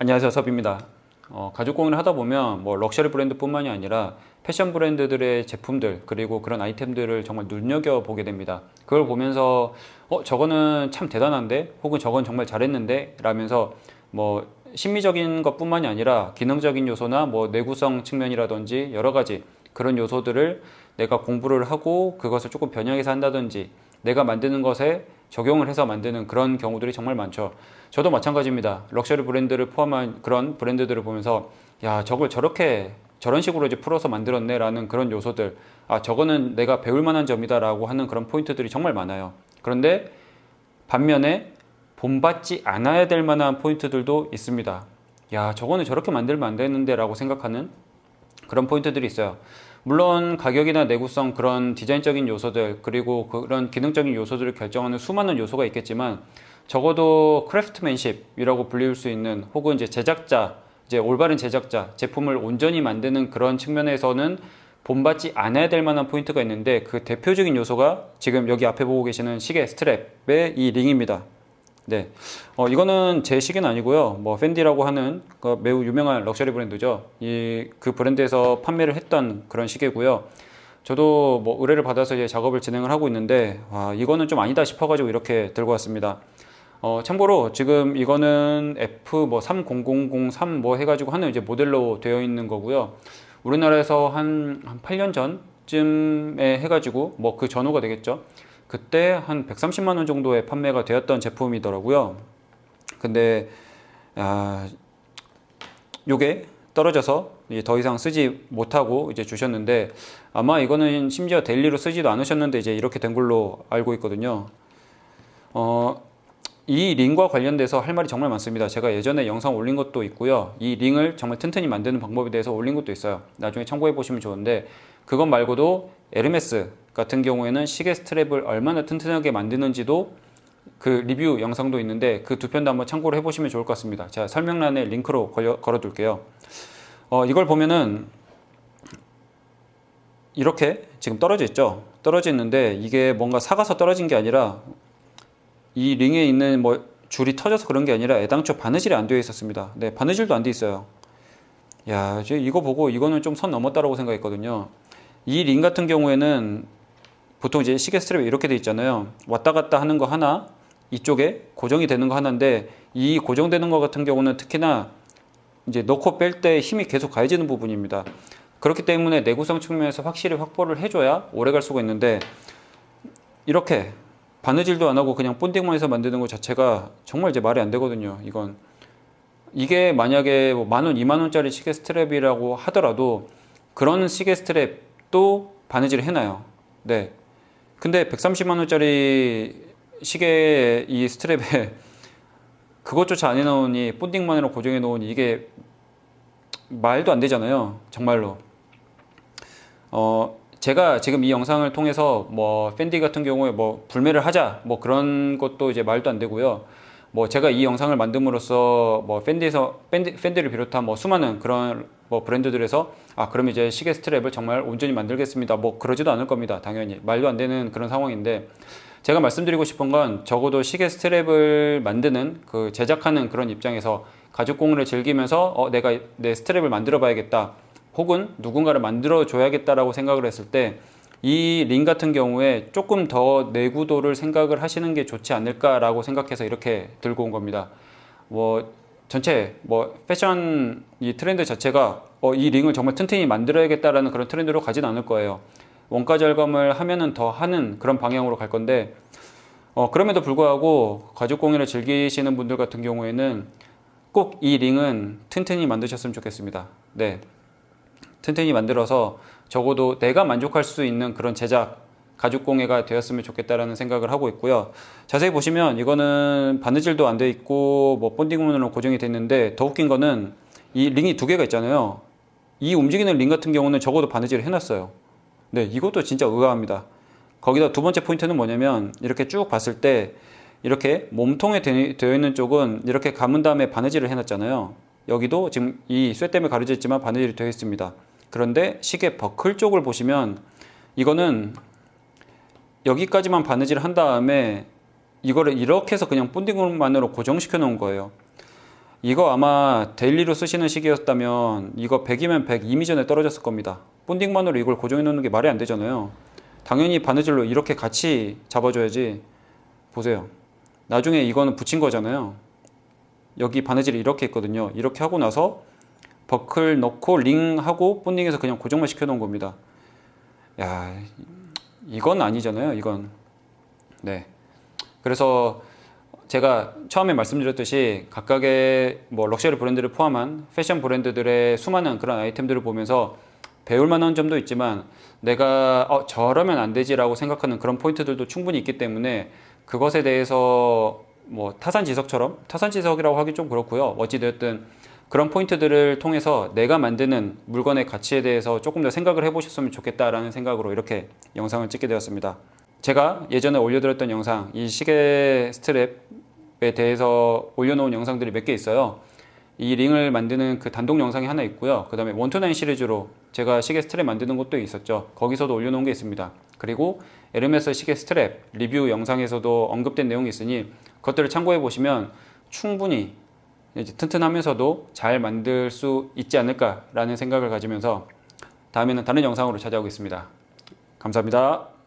안녕하세요, 섭입니다. 가죽 공예를 하다 보면 뭐 럭셔리 브랜드뿐만이 아니라 패션 브랜드들의 제품들 그리고 그런 아이템들을 정말 눈여겨보게 됩니다. 그걸 보면서 저거는 참 대단한데 혹은 저건 정말 잘했는데 라면서 뭐 심미적인 것뿐만이 아니라 기능적인 요소나 뭐 내구성 측면이라든지 여러 가지 그런 요소들을 내가 공부를 하고 그것을 조금 변형해서 한다든지 내가 만드는 것에 적용을 해서 만드는 그런 경우들이 정말 많죠. 저도 마찬가지입니다. 럭셔리 브랜드를 포함한 그런 브랜드들을 보면서 야, 저걸 저렇게 저런 식으로 이제 풀어서 만들었네 라는 그런 요소들, 아, 저거는 내가 배울 만한 점이다 라고 하는 그런 포인트들이 정말 많아요. 그런데 반면에 본받지 않아야 될 만한 포인트들도 있습니다. 야, 저거는 저렇게 만들면 안 되는데 라고 생각하는 그런 포인트들이 있어요. 물론 가격이나 내구성, 그런 디자인적인 요소들 그리고 그런 기능적인 요소들을 결정하는 수많은 요소가 있겠지만 적어도 크래프트맨십이라고 불릴 수 있는 혹은 이제 제작자, 이제 올바른 제작자, 제품을 온전히 만드는 그런 측면에서는 본받지 않아야 될 만한 포인트가 있는데, 그 대표적인 요소가 지금 여기 앞에 보고 계시는 시계 스트랩의 이 링입니다. 네, 이거는 제 시계는 아니고요. 뭐 펜디라고 하는 그 매우 유명한 럭셔리 브랜드죠. 그 브랜드에서 판매를 했던 그런 시계고요. 저도 뭐 의뢰를 받아서 이제 작업을 진행을 하고 있는데, 이거는 좀 아니다 싶어가지고 이렇게 들고 왔습니다. 참고로 지금 이거는 F 뭐 30003 뭐 해가지고 하는 이제 모델로 되어 있는 거고요. 우리나라에서 한 8년 전쯤에 해가지고 뭐 그 전후가 되겠죠. 그때 한 130만 원 정도에 판매가 되었던 제품이더라고요. 근데 요게 떨어져서 이제 더 이상 쓰지 못하고 이제 주셨는데, 아마 이거는 심지어 데일리로 쓰지도 않으셨는데 이제 이렇게 된 걸로 알고 있거든요. 이 링과 관련돼서 할 말이 정말 많습니다. 제가 예전에 영상 올린 것도 있고요. 이 링을 정말 튼튼히 만드는 방법에 대해서 올린 것도 있어요. 나중에 참고해 보시면 좋은데, 그것 말고도 에르메스 같은 경우에는 시계 스트랩을 얼마나 튼튼하게 만드는지도 그 리뷰 영상도 있는데 그 두 편도 한번 참고를 해보시면 좋을 것 같습니다. 제가 설명란에 링크로 걸어둘게요. 이걸 보면은 이렇게 지금 떨어져 있죠. 떨어져 있는데 이게 뭔가 사가서 떨어진 게 아니라 이 링에 있는 뭐 줄이 터져서 그런 게 아니라 애당초 바느질이 안 되어 있었습니다. 네, 바느질도 안 돼 있어요. 야, 저 이거 보고 이거는 좀 선 넘었다라고 생각했거든요. 이 링 같은 경우에는 보통 이제 시계 스트랩이 이렇게 돼 있잖아요. 왔다 갔다 하는 거 하나, 이쪽에 고정이 되는 거 하나인데, 이 고정되는 거 같은 경우는 특히나 이제 넣고 뺄 때 힘이 계속 가해지는 부분입니다. 그렇기 때문에 내구성 측면에서 확실히 확보를 해줘야 오래 갈 수가 있는데, 이렇게 바느질도 안 하고 그냥 본딩만 해서 만드는 것 자체가 정말 이제 말이 안 되거든요. 이게 만약에 뭐 10,000원, 20,000원짜리 시계 스트랩이라고 하더라도 그런 시계 스트랩도 바느질을 해놔요. 네. 근데 130만 원짜리 시계 이 스트랩에 그것조차 안 해놓으니, 본딩만으로 고정해 놓으니 이게 말도 안 되잖아요. 정말로. 제가 지금 이 영상을 통해서 뭐 팬디 같은 경우에 뭐 불매를 하자 뭐 그런 것도 이제 말도 안 되고요. 뭐 제가 이 영상을 만듦으로써 뭐 팬디를 비롯한 뭐 수많은 그런 뭐 브랜드들에서 그럼 이제 시계 스트랩을 정말 온전히 만들겠습니다 뭐 그러지도 않을 겁니다. 당연히 말도 안 되는 그런 상황인데, 제가 말씀드리고 싶은 건 적어도 시계 스트랩을 만드는 그 제작하는 그런 입장에서 가죽 공예를 즐기면서 내가 내 스트랩을 만들어 봐야겠다, 혹은 누군가를 만들어 줘야겠다라고 생각을 했을 때 이 링 같은 경우에 조금 더 내구도를 생각을 하시는 게 좋지 않을까라고 생각해서 이렇게 들고 온 겁니다. 뭐 전체 뭐 패션 이 트렌드 자체가 이 링을 정말 튼튼히 만들어야겠다라는 그런 트렌드로 가진 않을 거예요. 원가 절감을 하면은 더 하는 그런 방향으로 갈 건데, 그럼에도 불구하고 가죽 공예를 즐기시는 분들 같은 경우에는 꼭 이 링은 튼튼히 만드셨으면 좋겠습니다. 네. 튼튼히 만들어서 적어도 내가 만족할 수 있는 그런 제작 가죽 공예가 되었으면 좋겠다라는 생각을 하고 있고요. 자세히 보시면 이거는 바느질도 안 돼 있고 뭐 본딩으로 고정이 됐는데, 더 웃긴 거는 이 링이 두 개가 있잖아요. 이 움직이는 링 같은 경우는 적어도 바느질을 해놨어요. 네, 이것도 진짜 의아합니다. 거기다 두 번째 포인트는 뭐냐면, 이렇게 쭉 봤을 때 이렇게 몸통에 되어 있는 쪽은 이렇게 감은 다음에 바느질을 해놨잖아요. 여기도 지금 이 쇠 때문에 가려져 있지만 바느질이 되어 있습니다. 그런데 시계 버클 쪽을 보시면 이거는 여기까지만 바느질을 한 다음에 이거를 이렇게 해서 그냥 본딩만으로 고정시켜 놓은 거예요. 이거 아마 데일리로 쓰시는 시기였다면 이거 100이면 100 이미 전에 떨어졌을 겁니다. 본딩만으로 이걸 고정해 놓는 게 말이 안 되잖아요. 당연히 바느질로 이렇게 같이 잡아줘야지. 보세요. 나중에 이거는 붙인 거잖아요. 여기 바느질이 이렇게 있거든요. 이렇게 하고 나서 버클 넣고 링하고 본딩해서 그냥 고정만 시켜 놓은 겁니다. 야, 이건 아니잖아요. 이건. 네. 그래서 제가 처음에 말씀드렸듯이 각각의 뭐 럭셔리 브랜드를 포함한 패션 브랜드들의 수많은 그런 아이템들을 보면서 배울 만한 점도 있지만 내가 저러면 안 되지라고 생각하는 그런 포인트들도 충분히 있기 때문에 그것에 대해서 뭐 타산지석이라고 하기 좀 그렇고요. 어찌되었든 그런 포인트들을 통해서 내가 만드는 물건의 가치에 대해서 조금 더 생각을 해보셨으면 좋겠다라는 생각으로 이렇게 영상을 찍게 되었습니다. 제가 예전에 올려드렸던 영상, 이 시계 스트랩에 대해서 올려놓은 영상들이 몇 개 있어요. 이 링을 만드는 그 단독 영상이 하나 있고요. 그 다음에 129 시리즈로 제가 시계 스트랩 만드는 것도 있었죠. 거기서도 올려놓은 게 있습니다. 그리고 에르메스 시계 스트랩 리뷰 영상에서도 언급된 내용이 있으니 그것들을 참고해 보시면 충분히 이제 튼튼하면서도 잘 만들 수 있지 않을까라는 생각을 가지면서 다음에는 다른 영상으로 찾아오겠습니다. 감사합니다.